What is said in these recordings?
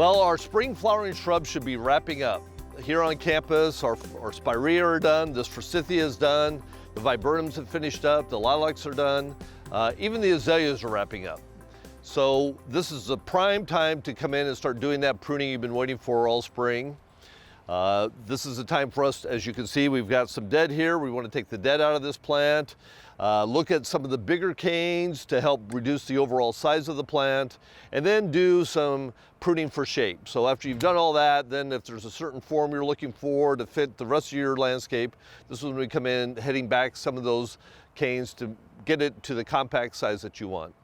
Well, our spring flowering shrubs should be wrapping up. Here on campus, our Spirea are done, this Forsythia is done, the Viburnums have finished up, the lilacs are done, even the azaleas are wrapping up. So this is the prime time to come in and start doing that pruning you've been waiting for all spring. This is the time for us, as you can see, we've got some dead here. We want to take the dead out of this plant, look at some of the bigger canes to help reduce the overall size of the plant, and then do some pruning for shape. So after you've done all that, then if there's a certain form you're looking for to fit the rest of your landscape, this is when we come in, heading back some of those canes to get it to the compact size that you want.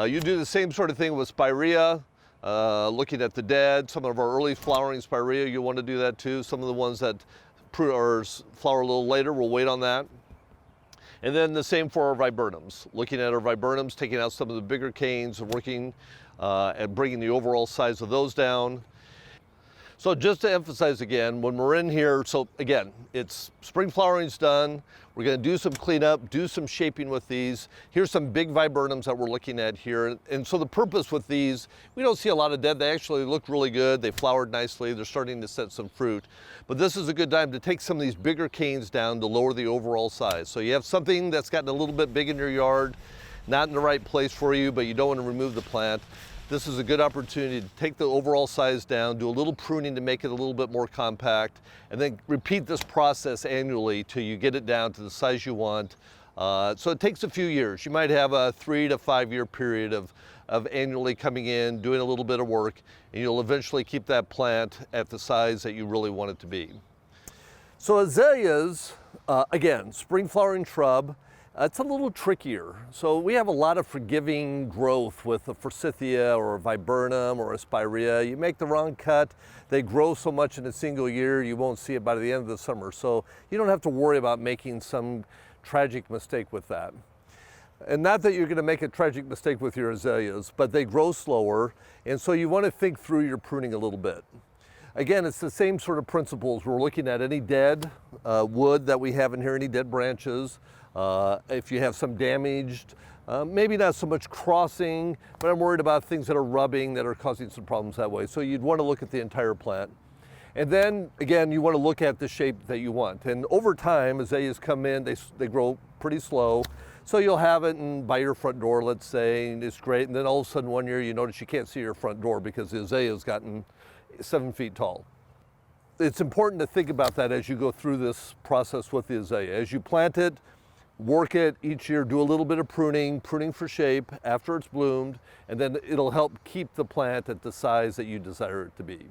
You do the same sort of thing with Spirea. Looking at the dead, some of our early flowering Spirea, you want to do that too. Some of the ones that flower a little later, we'll wait on that. And then the same for our Viburnums. Looking at our Viburnums, taking out some of the bigger canes and working at bringing the overall size of those down. So just to emphasize again, when we're in here, so again, it's spring flowering's done. We're going to do some cleanup, do some shaping with these. Here's some big Viburnums that we're looking at here. And so the purpose with these, we don't see a lot of dead. They actually look really good. They flowered nicely. They're starting to set some fruit. But this is a good time to take some of these bigger canes down to lower the overall size. So you have something that's gotten a little bit big in your yard, not in the right place for you, but you don't want to remove the plant. This is a good opportunity to take the overall size down, do a little pruning to make it a little bit more compact, and then repeat this process annually till you get it down to the size you want. So it takes a few years. You might have a 3 to 5 year period of annually coming in, doing a little bit of work, and you'll eventually keep that plant at the size that you really want it to be. So azaleas, again, spring flowering shrub. It's a little trickier. So we have a lot of forgiving growth with a Forsythia or a Viburnum or a Spirea. You make the wrong cut, they grow so much in a single year, you won't see it by the end of the summer. So you don't have to worry about making some tragic mistake with that. And not that you're going to make a tragic mistake with your azaleas, but they grow slower. And so you want to think through your pruning a little bit. Again, it's the same sort of principles. We're looking at any dead wood that we have in here, any dead branches. If you have some damaged, maybe not so much crossing, but I'm worried about things that are rubbing that are causing some problems that way. So you'd want to look at the entire plant. And then again, you want to look at the shape that you want. And over time, azaleas come in, they grow pretty slow. So you'll have it by your front door, let's say, and it's great. And then all of a sudden one year you notice you can't see your front door because the azalea's gotten 7 feet tall. It's important to think about that as you go through this process with the azalea. As you plant it, work it each year, do a little bit of pruning for shape after it's bloomed, and then it'll help keep the plant at the size that you desire it to be.